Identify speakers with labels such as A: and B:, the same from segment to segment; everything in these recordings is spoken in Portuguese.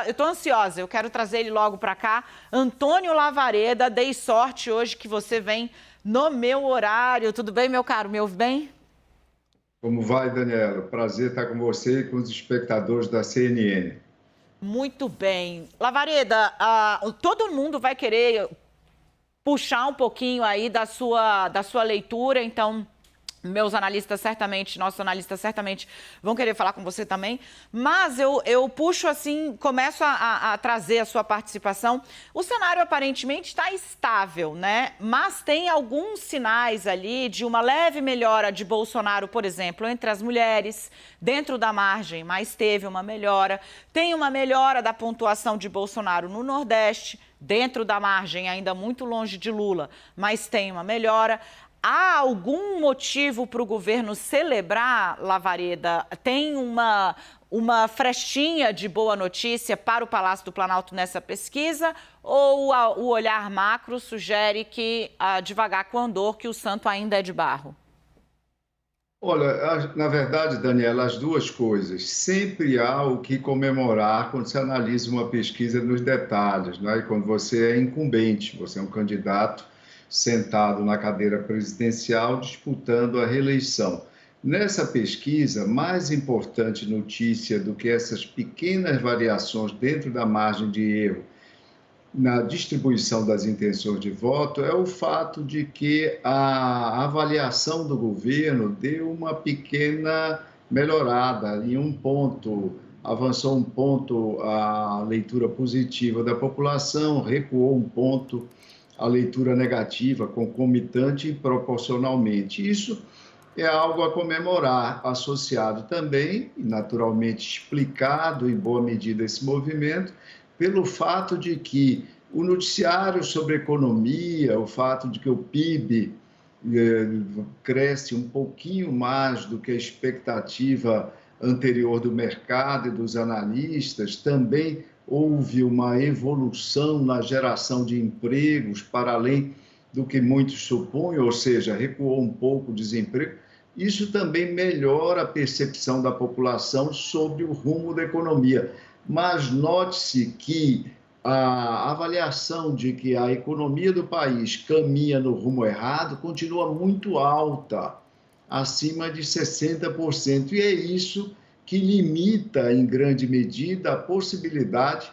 A: Eu tô ansiosa, eu quero trazer ele logo para cá. Antônio Lavareda, dei sorte hoje que você vem no meu horário. Tudo bem, meu caro? Me ouve bem?
B: Como vai, Daniela? Prazer estar com você e com os espectadores da CNN.
A: Muito bem. Lavareda, todo mundo vai querer puxar um pouquinho aí da sua leitura, então nossos analistas certamente vão querer falar com você também, mas eu puxo assim, começo a trazer a sua participação. O cenário aparentemente está estável, né? Mas tem alguns sinais ali de uma leve melhora de Bolsonaro, por exemplo, entre as mulheres, dentro da margem, mas teve uma melhora. Tem uma melhora da pontuação de Bolsonaro no Nordeste, dentro da margem, ainda muito longe de Lula, mas tem uma melhora. Há algum motivo para o governo celebrar, Lavareda? Tem uma frestinha de boa notícia para o Palácio do Planalto nessa pesquisa? Ou o olhar macro sugere que, devagar com o andor, que o santo ainda é de barro?
B: Olha, na verdade, Daniela, as duas coisas. Sempre há o que comemorar quando se analisa uma pesquisa nos detalhes, não é? E quando você é incumbente, você é um candidato sentado na cadeira presidencial disputando a reeleição. Nessa pesquisa, mais importante notícia do que essas pequenas variações dentro da margem de erro na distribuição das intenções de voto é o fato de que a avaliação do governo deu uma pequena melhorada em um ponto, avançou um ponto a leitura positiva da população, recuou um ponto a leitura negativa, concomitante e proporcionalmente. Isso é algo a comemorar, associado também, e naturalmente explicado em boa medida esse movimento, pelo fato de que o noticiário sobre economia, o fato de que o PIB cresce um pouquinho mais do que a expectativa anterior do mercado e dos analistas, também houve uma evolução na geração de empregos para além do que muitos supõem, ou seja, recuou um pouco o desemprego. Isso também melhora a percepção da população sobre o rumo da economia. Mas note-se que a avaliação de que a economia do país caminha no rumo errado continua muito alta, acima de 60%. E é isso que limita, em grande medida, a possibilidade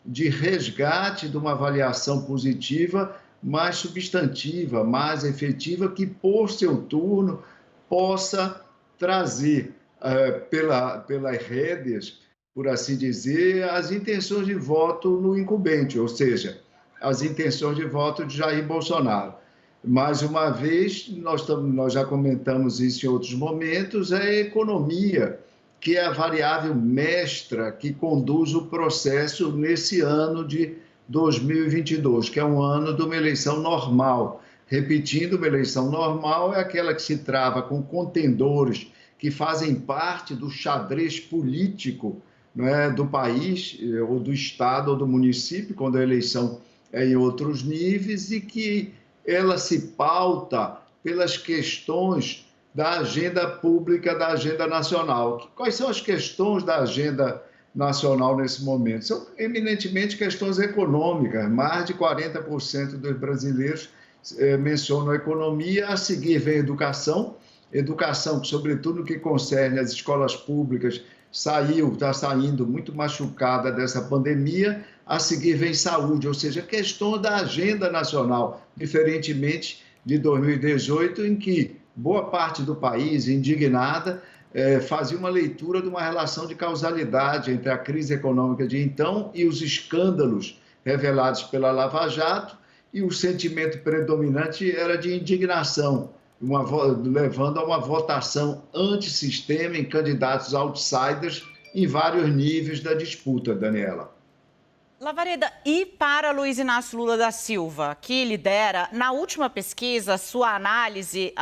B: de resgate de uma avaliação positiva mais substantiva, mais efetiva, que, por seu turno, possa trazer pelas rédeas, por assim dizer, as intenções de voto no incumbente, ou seja, as intenções de voto de Jair Bolsonaro. Mais uma vez, nós já comentamos isso em outros momentos, é a economia, que é a variável mestra que conduz o processo nesse ano de 2022, que é um ano de uma eleição normal. Repetindo, uma eleição normal é aquela que se trava com contendores que fazem parte do xadrez político, não é, do país, ou do estado, ou do município, quando a eleição é em outros níveis, e que ela se pauta pelas questões da agenda pública, da agenda nacional. Quais são as questões da agenda nacional nesse momento? São eminentemente questões econômicas. Mais de 40% dos brasileiros mencionam a economia, a seguir vem a educação, educação que, sobretudo no que concerne as escolas públicas, está saindo muito machucada dessa pandemia, a seguir vem saúde, ou seja, questão da agenda nacional, diferentemente de 2018, em que boa parte do país, indignada, fazia uma leitura de uma relação de causalidade entre a crise econômica de então e os escândalos revelados pela Lava Jato, e o sentimento predominante era de indignação, levando a uma votação antissistema em candidatos outsiders em vários níveis da disputa, Daniela.
A: Lavareda, e para Luiz Inácio Lula da Silva, que lidera, na última pesquisa, sua análise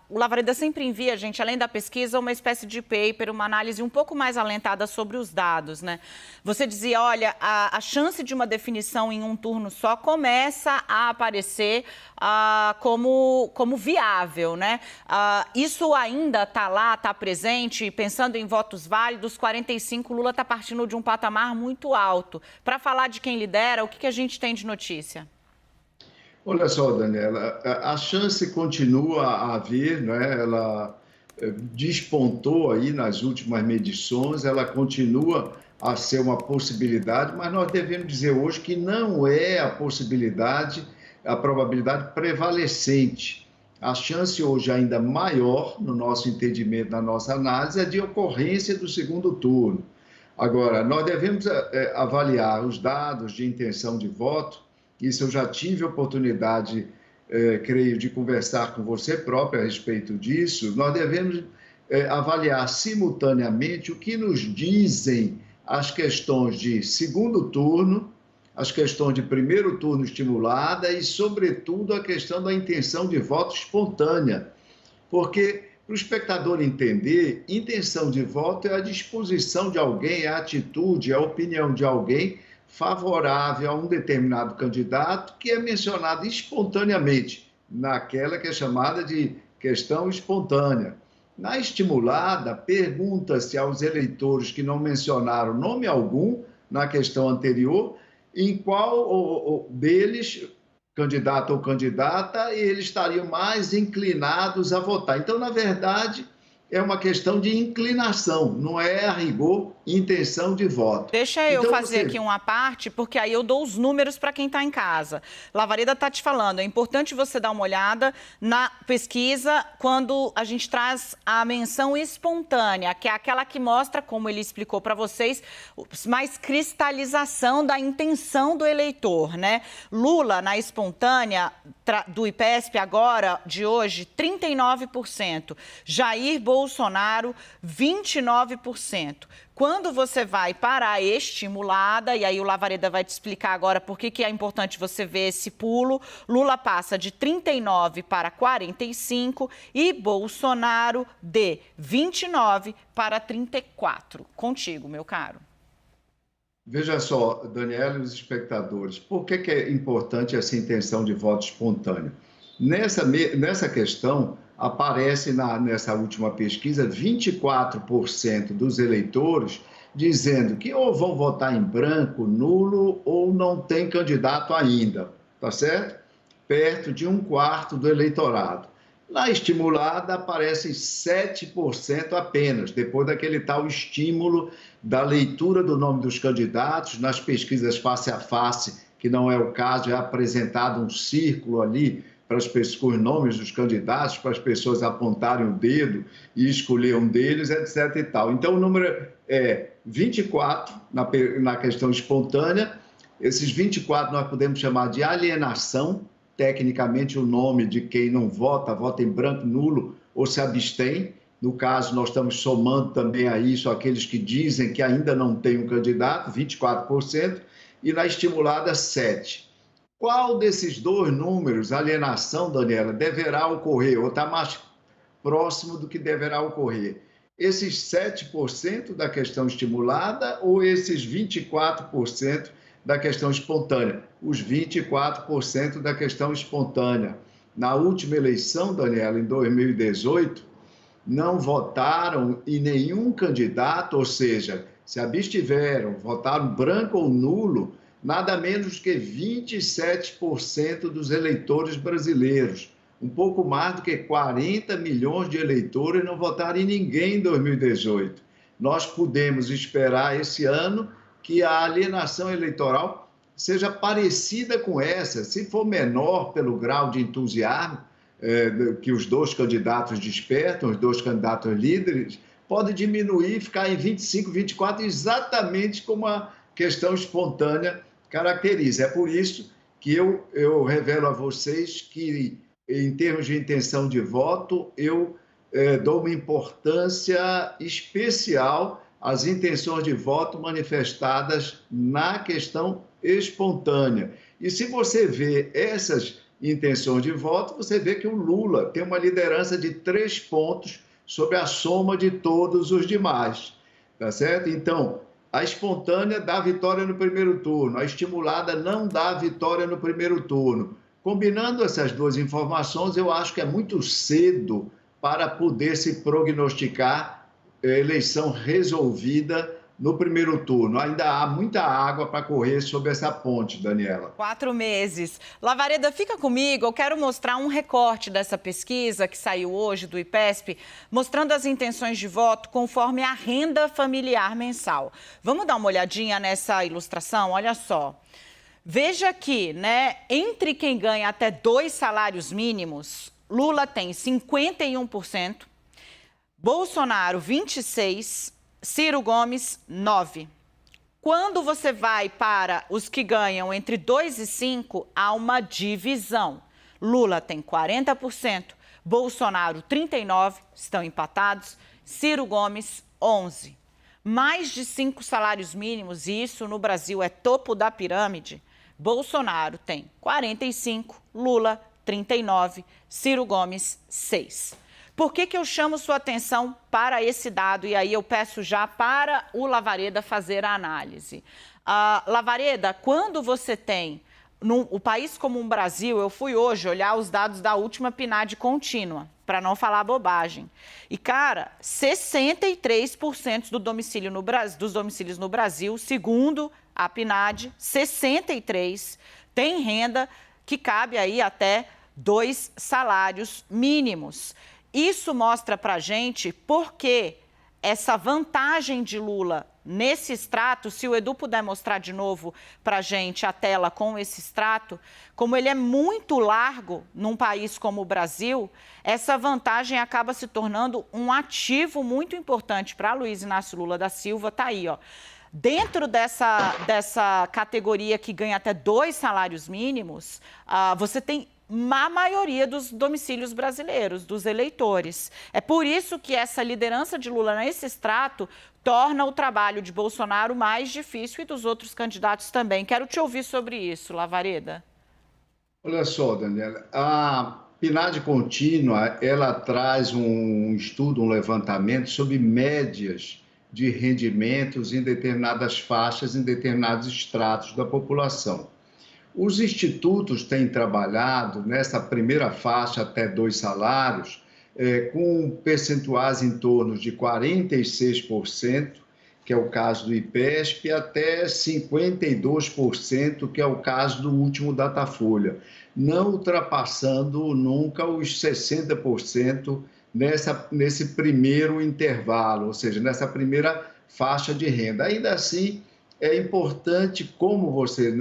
A: o Lavareda sempre envia, gente, além da pesquisa, uma espécie de paper, uma análise um pouco mais alentada sobre os dados, né? Você dizia, olha, a chance de uma definição em um turno só começa a aparecer como viável, né? Isso ainda está lá, está presente, pensando em votos válidos, 45, Lula está partindo de um patamar muito alto. Para falar de quem lidera, o que a gente tem de notícia?
B: Olha só, Daniela, a chance continua a haver, né? Ela despontou aí nas últimas medições, ela continua a ser uma possibilidade, mas nós devemos dizer hoje que não é a possibilidade, a probabilidade prevalecente. A chance hoje ainda maior, no nosso entendimento, na nossa análise, é de ocorrência do segundo turno. Agora, nós devemos avaliar os dados de intenção de voto. Isso eu já tive a oportunidade, creio, de conversar com você própria a respeito disso. Nós devemos avaliar simultaneamente o que nos dizem as questões de segundo turno, as questões de primeiro turno estimulada e, sobretudo, a questão da intenção de voto espontânea. Porque, para o espectador entender, intenção de voto é a disposição de alguém, a atitude, a opinião de alguém favorável a um determinado candidato que é mencionado espontaneamente, naquela que é chamada de questão espontânea. Na estimulada, pergunta-se aos eleitores que não mencionaram nome algum na questão anterior, em qual deles, candidato ou candidata, eles estariam mais inclinados a votar. Então, na verdade, é uma questão de inclinação, não é, a rigor, intenção de voto.
A: Deixa eu fazer aqui uma parte, porque aí eu dou os números para quem está em casa. Lavareda está te falando, é importante você dar uma olhada na pesquisa quando a gente traz a menção espontânea, que é aquela que mostra, como ele explicou para vocês, mais cristalização da intenção do eleitor, né? Lula, na espontânea do IPESP agora, de hoje, 39%. Jair Bolsonaro, 29%. Quando você vai para a estimulada, e aí o Lavareda vai te explicar agora por que é importante você ver esse pulo, Lula passa de 39 para 45 e Bolsonaro de 29 para 34. Contigo, meu caro.
B: Veja só, Daniela e os espectadores, por que é importante essa intenção de voto espontâneo? Nessa questão, aparece nessa última pesquisa 24% dos eleitores dizendo que ou vão votar em branco, nulo ou não tem candidato ainda, tá certo? Perto de 1/4 do eleitorado. Na estimulada aparece 7% apenas, depois daquele tal estímulo da leitura do nome dos candidatos, nas pesquisas face a face, que não é o caso, é apresentado um círculo ali para as pessoas, com os nomes dos candidatos, para as pessoas apontarem o dedo e escolher um deles, etc. e tal. Então, o número é 24 na questão espontânea. Esses 24 nós podemos chamar de alienação, tecnicamente o nome de quem não vota, vota em branco, nulo ou se abstém. No caso, nós estamos somando também a isso aqueles que dizem que ainda não tem um candidato, 24%, e na estimulada, 7%. Qual desses dois números, alienação, Daniela, deverá ocorrer, ou está mais próximo do que deverá ocorrer? Esses 7% da questão estimulada ou esses 24% da questão espontânea? Os 24% da questão espontânea. Na última eleição, Daniela, em 2018, não votaram em nenhum candidato, ou seja, se abstiveram, votaram branco ou nulo, nada menos que 27% dos eleitores brasileiros. Um pouco mais do que 40 milhões de eleitores não votaram em ninguém em 2018. Nós podemos esperar esse ano que a alienação eleitoral seja parecida com essa, se for menor pelo grau de entusiasmo que os dois candidatos despertam, os dois candidatos líderes, pode diminuir e ficar em 25, 24, exatamente como a questão espontânea caracteriza. É por isso que eu revelo a vocês que, em termos de intenção de voto, eu dou uma importância especial às intenções de voto manifestadas na questão espontânea. E se você vê essas intenções de voto, você vê que o Lula tem uma liderança de 3 pontos sobre a soma de todos os demais, tá certo? Então, a espontânea dá vitória no primeiro turno, a estimulada não dá vitória no primeiro turno. Combinando essas duas informações, eu acho que é muito cedo para poder se prognosticar eleição resolvida no primeiro turno. Ainda há muita água para correr sobre essa ponte, Daniela.
A: 4 meses. Lavareda, fica comigo. Eu quero mostrar um recorte dessa pesquisa que saiu hoje do IPESP, mostrando as intenções de voto conforme a renda familiar mensal. Vamos dar uma olhadinha nessa ilustração? Olha só. Veja que, né, entre quem ganha até 2 salários mínimos, Lula tem 51%, Bolsonaro 26%, Ciro Gomes 9%. Quando você vai para os que ganham entre 2 e 5, há uma divisão. Lula tem 40%, Bolsonaro 39%, estão empatados, Ciro Gomes 11%. Mais de 5 salários mínimos, e isso no Brasil é topo da pirâmide, Bolsonaro tem 45%, Lula 39%, Ciro Gomes 6%. Por que eu chamo sua atenção para esse dado? E aí eu peço já para o Lavareda fazer a análise. Lavareda, quando você tem o país como um Brasil, eu fui hoje olhar os dados da última PNAD contínua, para não falar bobagem. E, cara, 63% dos domicílios no Brasil, segundo a PNAD, 63% tem renda que cabe aí até 2 salários mínimos. Isso mostra para a gente por que essa vantagem de Lula nesse extrato, se o Edu puder mostrar de novo para a gente a tela com esse extrato, como ele é muito largo num país como o Brasil, essa vantagem acaba se tornando um ativo muito importante para Luiz Inácio Lula da Silva. Está aí, ó. Dentro dessa categoria que ganha até 2 salários mínimos, você tem a maioria dos domicílios brasileiros, dos eleitores. É por isso que essa liderança de Lula nesse extrato torna o trabalho de Bolsonaro mais difícil e dos outros candidatos também. Quero te ouvir sobre isso, Lavareda.
B: Olha só, Daniela, a PNAD contínua, ela traz um estudo, um levantamento sobre médias de rendimentos em determinadas faixas, em determinados estratos da população. Os institutos têm trabalhado nessa primeira faixa até 2 salários, com percentuais em torno de 46%, que é o caso do IPESP, até 52%, que é o caso do último Datafolha, não ultrapassando nunca os 60% nesse primeiro intervalo, ou seja, nessa primeira faixa de renda. Ainda assim, é importante, como você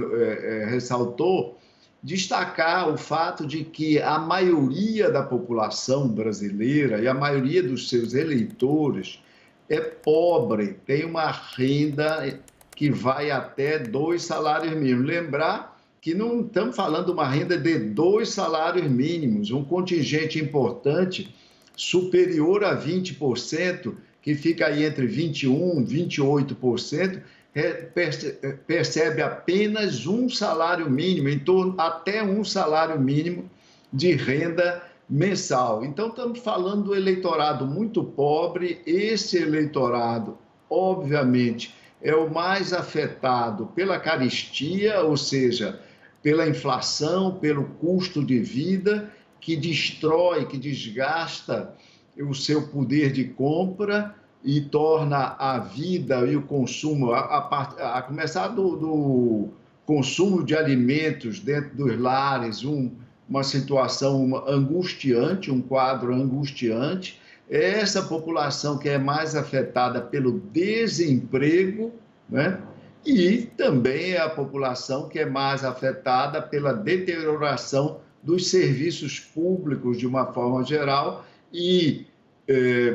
B: ressaltou, destacar o fato de que a maioria da população brasileira e a maioria dos seus eleitores é pobre, tem uma renda que vai até 2 salários mínimos. Lembrar que não estamos falando de uma renda de 2 salários mínimos, um contingente importante superior a 20%, que fica aí entre 21% e 28%, percebe apenas 1 salário mínimo, em torno até 1 salário mínimo de renda mensal. Então, estamos falando do eleitorado muito pobre. Esse eleitorado, obviamente, é o mais afetado pela carestia, ou seja, pela inflação, pelo custo de vida, que destrói, que desgasta o seu poder de compra e torna a vida e o consumo, a começar do consumo de alimentos dentro dos lares, uma situação angustiante, um quadro angustiante. É essa população que é mais afetada pelo desemprego, né? E também é a população que é mais afetada pela deterioração dos serviços públicos de uma forma geral. E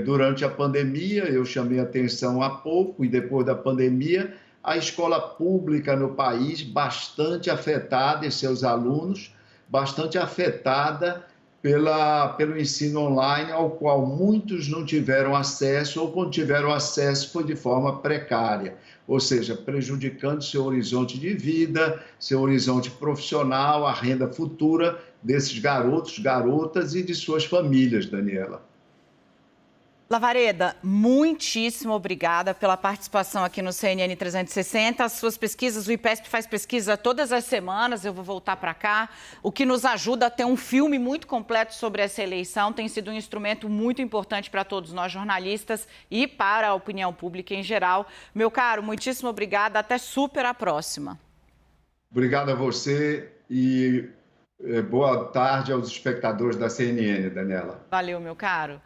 B: durante a pandemia, eu chamei atenção há pouco, e depois da pandemia, a escola pública no país bastante afetada, e seus alunos bastante afetada pelo ensino online, ao qual muitos não tiveram acesso, ou quando tiveram acesso foi de forma precária, ou seja, prejudicando seu horizonte de vida, seu horizonte profissional, a renda futura desses garotos, garotas e de suas famílias, Daniela.
A: Lavareda, muitíssimo obrigada pela participação aqui no CNN 360. As suas pesquisas, o IPESP faz pesquisa todas as semanas, eu vou voltar para cá, o que nos ajuda a ter um filme muito completo sobre essa eleição. Tem sido um instrumento muito importante para todos nós jornalistas e para a opinião pública em geral. Meu caro, muitíssimo obrigada, até super a próxima.
B: Obrigado a você e boa tarde aos espectadores da CNN, Daniela.
A: Valeu, meu caro.